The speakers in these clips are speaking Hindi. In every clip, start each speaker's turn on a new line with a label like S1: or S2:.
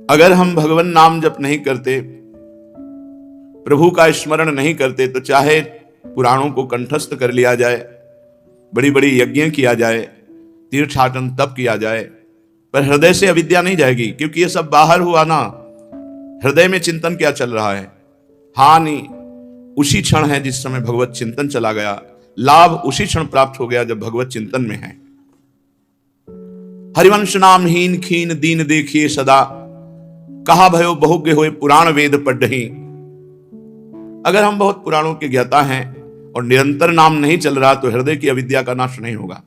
S1: अगर हम भगवान नाम जप नहीं करते, प्रभु का स्मरण नहीं करते, तो चाहे पुराणों को कंठस्थ कर लिया जाए, बड़ी बड़ी यज्ञ किया जाए, तीर्थाटन तप किया जाए, पर हृदय से अविद्या नहीं जाएगी, क्योंकि ये सब बाहर हुआ ना। हृदय में चिंतन क्या चल रहा है? हानि उसी क्षण है जिस समय भगवत चिंतन चला गया, लाभ उसी क्षण प्राप्त हो गया जब भगवत चिंतन में है। हरिवंश नाम हीन खीन दीन देखिए सदा, कहा भयो बहुज्ञ होए पुराण वेद पढ़हि। अगर हम बहुत पुराणों के ज्ञाता हैं और निरंतर नाम नहीं चल रहा, तो हृदय की अविद्या का नाश नहीं होगा।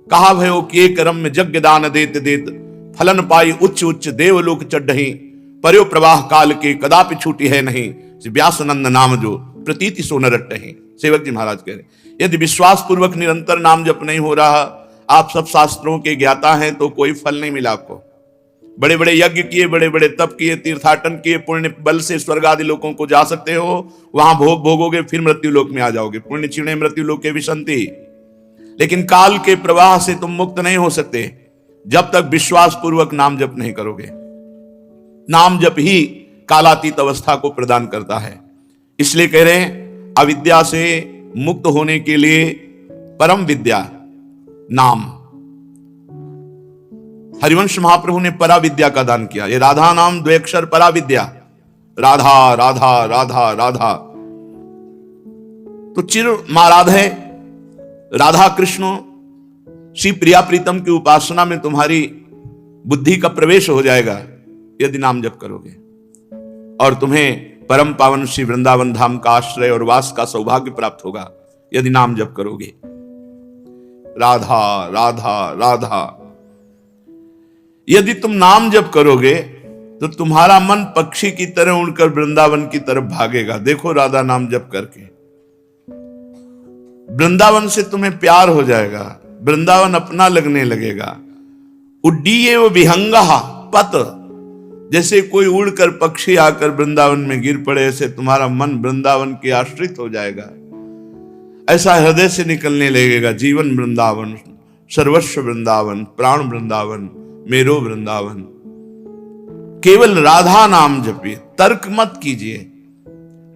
S1: कहा भयो किए कर्म में यज्ञ दान देत देत, फलन पाई उच्च उच्च देवलोक चढ़हि। पर्यो प्रवाह काल के कदापि छूटी है नहीं, व्यासनंद नाम जो प्रतीति सो न रटहि। सेवक जी महाराज कह रहे, यदि विश्वास पूर्वक निरंतर नाम जप नहीं हो रहा, आप सब शास्त्रों के ज्ञाता हैं, तो कोई फल नहीं मिला आपको। बड़े बड़े यज्ञ किए, बड़े बड़े तप किए, तीर्थाटन किए, पुण्य बल से स्वर्ग आदि लोकों को जा सकते हो, वहां भोग भोगोगे, फिर मृत्यु लोक में आ जाओगे। पुण्य क्षीणे मृत्यु लोक के विशंति। लेकिन काल के प्रवाह से तुम मुक्त नहीं हो सकते जब तक विश्वास पूर्वक नाम जप नहीं करोगे। नाम जप ही कालातीत अवस्था को प्रदान करता है। इसलिए कह रहे हैं, अविद्या से मुक्त होने के लिए परम विद्या नाम। हरिवंश महाप्रभु ने परा विद्या का दान किया। ये राधा नाम द्वैक्षर परा विद्या, राधा राधा राधा राधा। तो चिर मां राधे, राधा कृष्ण श्री प्रिया प्रीतम की उपासना में तुम्हारी बुद्धि का प्रवेश हो जाएगा यदि नाम जप करोगे, और तुम्हें परम पावन श्री वृंदावन धाम का आश्रय और वास का सौभाग्य प्राप्त होगा यदि नाम जप करोगे। राधा राधा राधा। यदि तुम नाम जप करोगे तो तुम्हारा मन पक्षी की तरह उड़कर वृंदावन की तरफ भागेगा। देखो राधा नाम जप करके वृंदावन से तुम्हें प्यार हो जाएगा, वृंदावन अपना लगने लगेगा। उड्डीये वो विहंगा पत, जैसे कोई उड़कर पक्षी आकर वृंदावन में गिर पड़े, ऐसे तुम्हारा मन वृंदावन के आश्रित हो जाएगा। ऐसा हृदय से निकलने लगेगा, जीवन वृंदावन, सर्वस्व वृंदावन, प्राण वृंदावन, मेरो वृंदावन। केवल राधा नाम जपिए, तर्क मत कीजिए।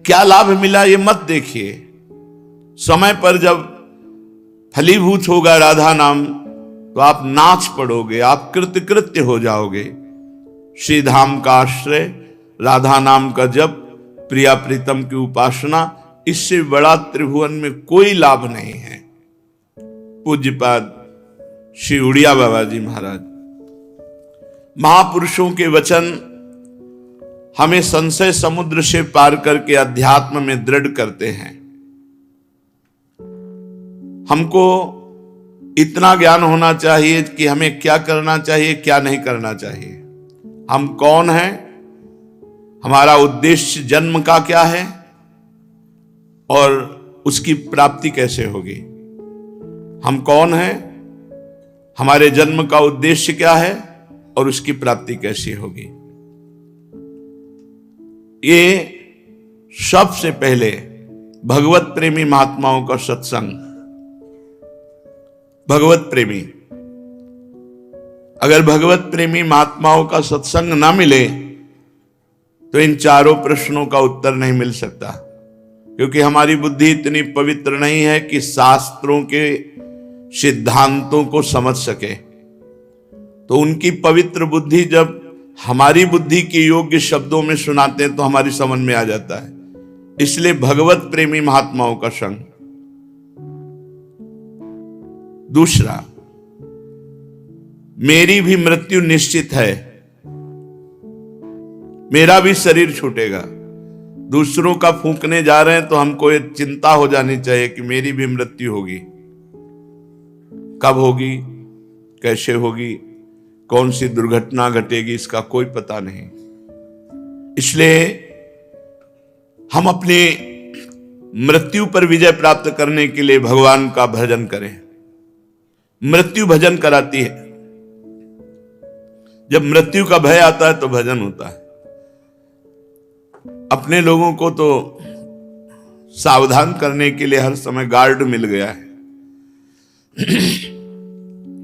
S1: क्या लाभ मिला ये मत देखिए। समय पर जब फलीभूत होगा राधा नाम, तो आप नाच पड़ोगे, आप कृतकृत्य हो जाओगे। श्री धाम का आश्रय, राधा नाम का जप, प्रिया प्रीतम की उपासना, इससे बड़ा त्रिभुवन में कोई लाभ नहीं है। पूज्यपाद श्री उड़िया बाबा जी महाराज। महापुरुषों के वचन हमें संशय समुद्र से पार करके अध्यात्म में दृढ़ करते हैं। हमको इतना ज्ञान होना चाहिए कि हमें क्या करना चाहिए, क्या नहीं करना चाहिए। हम कौन हैं, हमारा उद्देश्य जन्म का क्या है और उसकी प्राप्ति कैसे होगी। हम कौन हैं, हमारे जन्म का उद्देश्य क्या है और उसकी प्राप्ति कैसी होगी। ये सबसे पहले भगवत प्रेमी महात्माओं का सत्संग। भगवत प्रेमी, अगर भगवत प्रेमी महात्माओं का सत्संग ना मिले तो इन चारों प्रश्नों का उत्तर नहीं मिल सकता, क्योंकि हमारी बुद्धि इतनी पवित्र नहीं है कि शास्त्रों के सिद्धांतों को समझ सके। तो उनकी पवित्र बुद्धि जब हमारी बुद्धि के योग्य शब्दों में सुनाते हैं तो हमारी समझ में आ जाता है। इसलिए भगवत प्रेमी महात्माओं का संग। दूसरा, मेरी भी मृत्यु निश्चित है, मेरा भी शरीर छूटेगा। दूसरों का फूंकने जा रहे हैं तो हमको ये चिंता हो जानी चाहिए कि मेरी भी मृत्यु होगी। कब होगी, कैसे होगी, कौन सी दुर्घटना घटेगी, इसका कोई पता नहीं। इसलिए हम अपनी मृत्यु पर विजय प्राप्त करने के लिए भगवान का भजन करें। मृत्यु भजन कराती है। जब मृत्यु का भय आता है तो भजन होता है। अपने लोगों को तो सावधान करने के लिए हर समय गार्ड मिल गया है।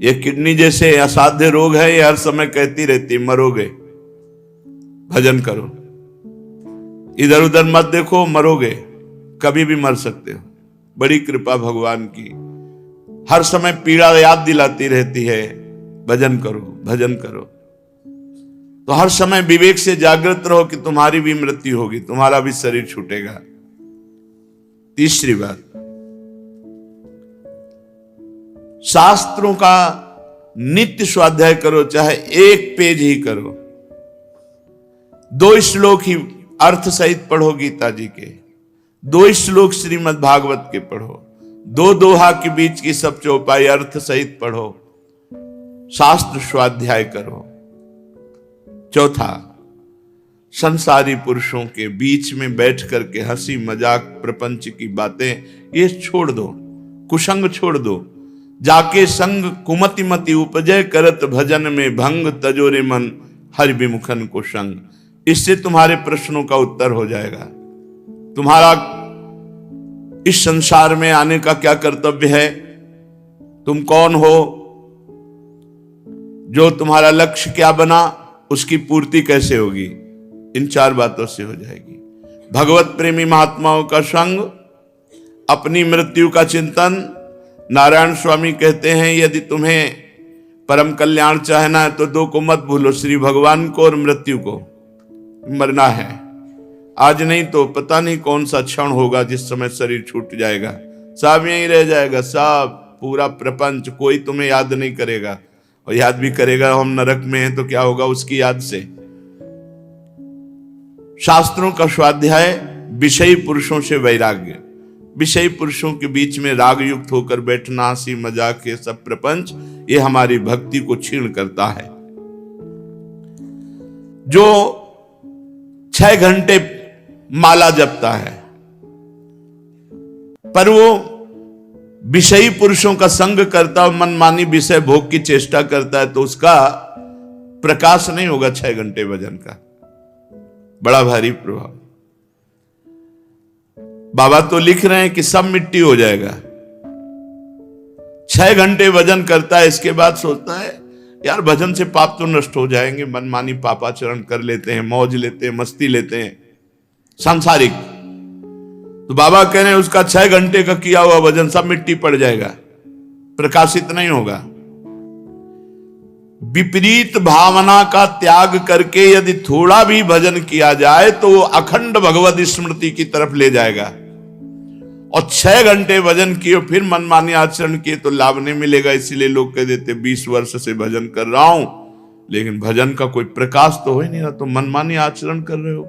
S1: ये किडनी जैसे असाध्य रोग है, ये हर समय कहती रहती मरोगे। भजन करो, इधर उधर मत देखो, मरोगे, कभी भी मर सकते हो। बड़ी कृपा भगवान की, हर समय पीड़ा याद दिलाती रहती है, भजन करो भजन करो। तो हर समय विवेक से जागृत रहो कि तुम्हारी भी मृत्यु होगी, तुम्हारा भी शरीर छूटेगा। तीसरी बात, शास्त्रों का नित्य स्वाध्याय करो, चाहे एक पेज ही करो। 2 श्लोक ही अर्थ सहित पढ़ो गीता जी के, 2 श्लोक श्रीमद् भागवत के पढ़ो, 2 दोहा के बीच की सब चौपाई अर्थ सहित पढ़ो, शास्त्र स्वाध्याय करो। चौथा, संसारी पुरुषों के बीच में बैठ करके हंसी मजाक प्रपंच की बातें ये छोड़ दो, कुसंग छोड़ दो। जाके संग कुमति मति उपजय करत भजन में भंग, तजोरे मन हरि विमुखन को संग। इससे तुम्हारे प्रश्नों का उत्तर हो जाएगा। तुम्हारा इस संसार में आने का क्या कर्तव्य है, तुम कौन हो, जो तुम्हारा लक्ष्य क्या बना, उसकी पूर्ति कैसे होगी, इन 4 बातों से हो जाएगी। भगवत प्रेमी महात्माओं का संग, अपनी मृत्यु का चिंतन। नारायण स्वामी कहते हैं, यदि तुम्हें परम कल्याण चाहना है तो 2 को मत भूलो, श्री भगवान को और मृत्यु को। मरना है आज, नहीं तो पता नहीं कौन सा क्षण होगा जिस समय शरीर छूट जाएगा, सब यहीं रह जाएगा, सब पूरा प्रपंच। कोई तुम्हें याद नहीं करेगा, और याद भी करेगा हम नरक में हैं तो क्या होगा उसकी याद से। शास्त्रों का स्वाध्याय, विषयी पुरुषों से वैराग्य। विषयी पुरुषों के बीच में राग युक्त होकर बैठना, हंसी मजाक के सब प्रपंच, ये हमारी भक्ति को क्षीण करता है। जो 6 घंटे माला जपता है पर वो विषयी पुरुषों का संग करता और मनमानी विषय भोग की चेष्टा करता है, तो उसका प्रकाश नहीं होगा 6 घंटे भजन का। बड़ा भारी प्रभाव। बाबा तो लिख रहे हैं कि सब मिट्टी हो जाएगा। 6 घंटे भजन करता है, इसके बाद सोचता है यार भजन से पाप तो नष्ट हो जाएंगे, मनमानी पापाचरण कर लेते हैं, मौज लेते हैं, मस्ती लेते हैं, सांसारिक। तो बाबा कह रहे हैं उसका 6 घंटे का किया हुआ भजन सब मिट्टी पड़ जाएगा, प्रकाशित नहीं होगा। विपरीत भावना का त्याग करके यदि थोड़ा भी भजन किया जाए तो वो अखंड भगवत स्मृति की तरफ ले जाएगा। और 6 घंटे भजन किए फिर मनमानी आचरण किए तो लाभ नहीं मिलेगा। इसीलिए लोग कह देते 20 वर्ष से भजन कर रहा हूं, लेकिन भजन का कोई प्रकाश तो हो ही नहीं रहा, तो मनमानी आचरण कर रहे हो।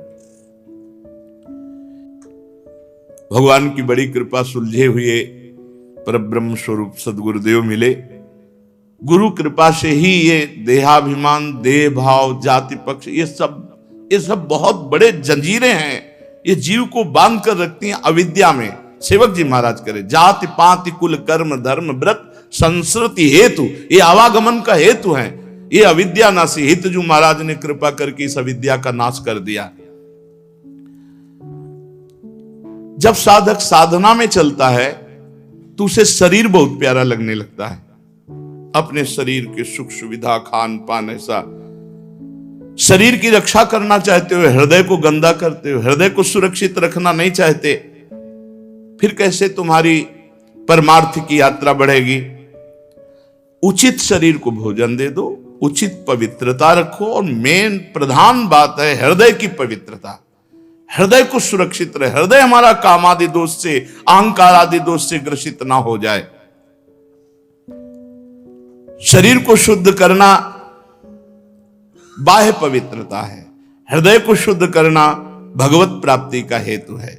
S1: भगवान की बड़ी कृपा, सुलझे हुए परब्रह्म स्वरूप सदगुरुदेव मिले। गुरु कृपा से ही ये देहाभिमान, देह भाव, जाति पक्ष, ये सब बहुत बड़े जंजीरें हैं, ये जीव को बांध कर रखती हैं अविद्या में। सेवक जी महाराज करे, जाति पाति कुल कर्म धर्म व्रत संस्कृति हेतु, ये आवागमन का हेतु है। ये अविद्या नासी हितजू महाराज ने कृपा करके इस अविद्या का नाश कर दिया। जब साधक साधना में चलता है तो उसे शरीर बहुत प्यारा लगने लगता है। अपने शरीर के सुख सुविधा, खान पान, ऐसा शरीर की रक्षा करना चाहते हो, हृदय को गंदा करते हो, हृदय को सुरक्षित रखना नहीं चाहते, फिर कैसे तुम्हारी परमार्थ की यात्रा बढ़ेगी। उचित शरीर को भोजन दे दो, उचित पवित्रता रखो, और मेन प्रधान बात है हृदय की पवित्रता। हृदय को सुरक्षित रहे, हृदय हमारा काम आदि दोष से, अहंकार आदि दोष से ग्रसित ना हो जाए। शरीर को शुद्ध करना बाह्य पवित्रता है, हृदय को शुद्ध करना भगवत प्राप्ति का हेतु है।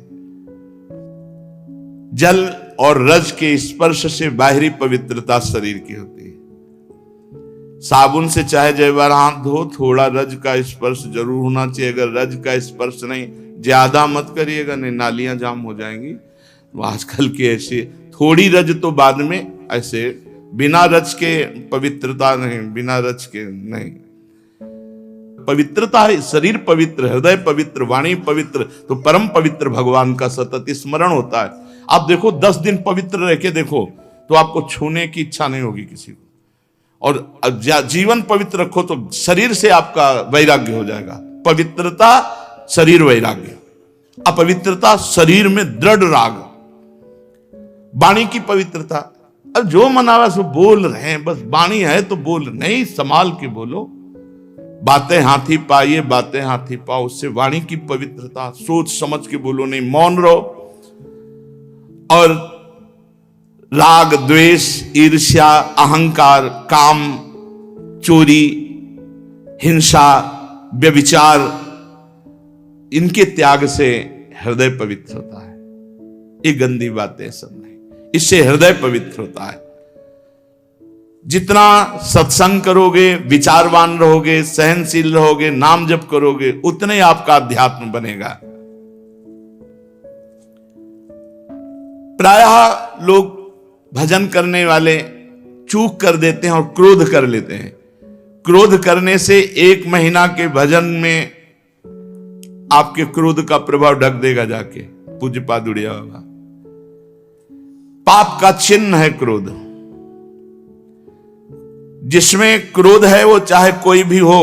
S1: जल और रज के स्पर्श से बाहरी पवित्रता शरीर की होती है। साबुन से चाहे जय बार हाथ धो, थोड़ा रज का स्पर्श जरूर होना चाहिए। अगर रज का स्पर्श नहीं, ज्यादा मत करिएगा, नहीं नालियां जाम हो जाएंगी। तो आजकल के ऐसे थोड़ी रज तो बाद में, ऐसे बिना रज के पवित्रता नहीं, बिना रज के नहीं। पवित्रता है, शरीर पवित्र, हृदय पवित्र, वाणी पवित्र, तो परम पवित्र भगवान का सतत स्मरण होता है। आप देखो 10 दिन पवित्र रह के देखो तो आपको छूने की इच्छा नहीं होगी किसी को। और जीवन पवित्र रखो तो शरीर से आपका वैराग्य हो जाएगा, पवित्रता शरीर वैराग्य, अपवित्रता शरीर में दृढ़ राग, वाणी की पवित्रता। अब जो मनावा सो बोल रहे हैं, बस वाणी है तो बोल, नहीं संभाल के बोलो। बातें हाथी पाइए, बातें हाथी पाओ, उससे वाणी की पवित्रता, सोच समझ के बोलो, नहीं मौन रहो। और राग, द्वेष, ईर्ष्या, अहंकार, काम, चोरी, हिंसा, व्यभिचार, इनके त्याग से हृदय पवित्र होता है। ये गंदी बातें सब नहीं, इससे हृदय पवित्र होता है। जितना सत्संग करोगे, विचारवान रहोगे, सहनशील रहोगे, नाम जप करोगे, उतने आपका अध्यात्म बनेगा। प्रायः लोग भजन करने वाले चूक कर देते हैं और क्रोध कर लेते हैं। क्रोध करने से 1 महीना के भजन में आपके क्रोध का प्रभाव ढक देगा जाके। पूज्य पाद उड़िया बाबा, पाप का चिन्ह है क्रोध। जिसमें क्रोध है वो चाहे कोई भी हो,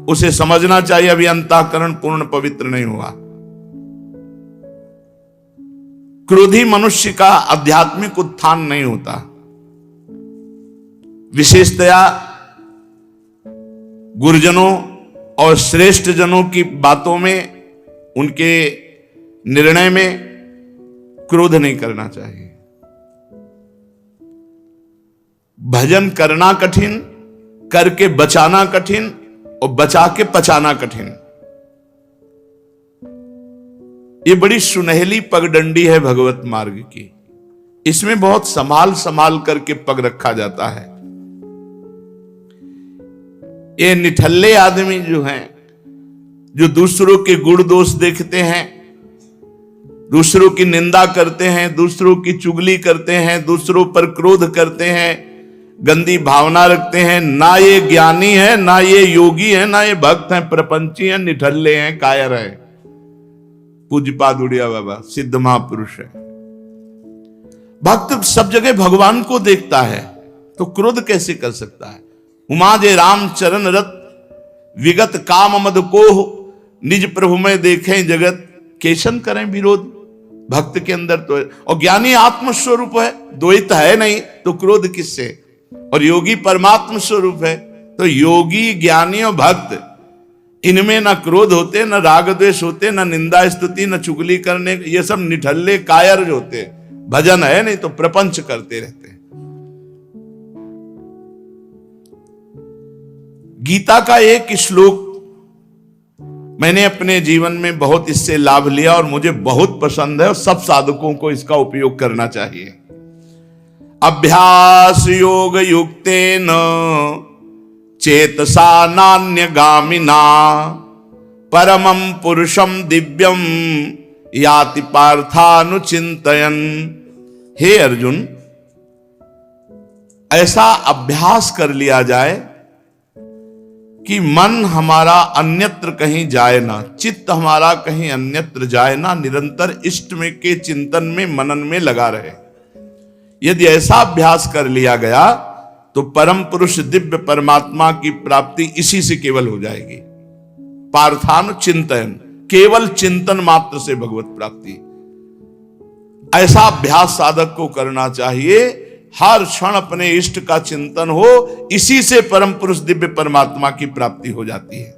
S1: उसे समझना चाहिए अभी अंतःकरण पूर्ण पवित्र नहीं हुआ। क्रोधी मनुष्य का आध्यात्मिक उत्थान नहीं होता। विशेषतया गुरुजनों और श्रेष्ठ जनों की बातों में, उनके निर्णय में क्रोध नहीं करना चाहिए। भजन करना कठिन, करके बचाना कठिन, और बचा के पचाना कठिन। ये बड़ी सुनहली पगडंडी है भगवत मार्ग की। इसमें बहुत संभाल संभाल करके पग रखा जाता है। ये निठल्ले आदमी जो हैं, जो दूसरों के गुण दोष देखते हैं, दूसरों की निंदा करते हैं, दूसरों की चुगली करते हैं, दूसरों पर क्रोध करते हैं, गंदी भावना रखते हैं, ना ये ज्ञानी है, ना ये योगी है, ना ये भक्त हैं, प्रपंची हैं, निठल्ले हैं, कायर हैं। पूज्यपाद उड़िया बाबा सिद्ध महापुरुष है। भक्त सब जगह भगवान को देखता है तो क्रोध कैसे कर सकता है। उमा जे राम चरण रत, विगत काम मद को निज प्रभु में देखें जगत, केशन करें विरोध। भक्त के अंदर तो है, और ज्ञानी आत्मस्वरूप है, द्वैत है नहीं, तो क्रोध किससे। और योगी परमात्म स्वरूप है, तो योगी, ज्ञानी और भक्त, इनमें न क्रोध होते, न राग द्वेष होते, न निंदा स्तुति, न चुगली करने, ये सब निठल्ले कायर जो होते। भजन है नहीं तो प्रपंच करते रहते हैं। गीता का एक श्लोक मैंने अपने जीवन में बहुत इससे लाभ लिया और मुझे बहुत पसंद है, और सब साधकों को इसका उपयोग करना चाहिए। अभ्यास योग युक्तेन चेतसा नान्यगामिना परमं पुरुषं दिव्यं याति पार्थानुचिंतयन्। हे अर्जुन, ऐसा अभ्यास कर लिया जाए कि मन हमारा अन्यत्र कहीं जाए ना, चित्त हमारा कहीं अन्यत्र जाए ना, निरंतर इष्ट में के चिंतन में, मनन में लगा रहे। यदि ऐसा अभ्यास कर लिया गया तो परम पुरुष दिव्य परमात्मा की प्राप्ति इसी से केवल हो जाएगी। पार्थानु चिंतन, केवल चिंतन मात्र से भगवत प्राप्ति। ऐसा अभ्यास साधक को करना चाहिए। हर क्षण अपने इष्ट का चिंतन हो, इसी से परम पुरुष दिव्य परमात्मा की प्राप्ति हो जाती है।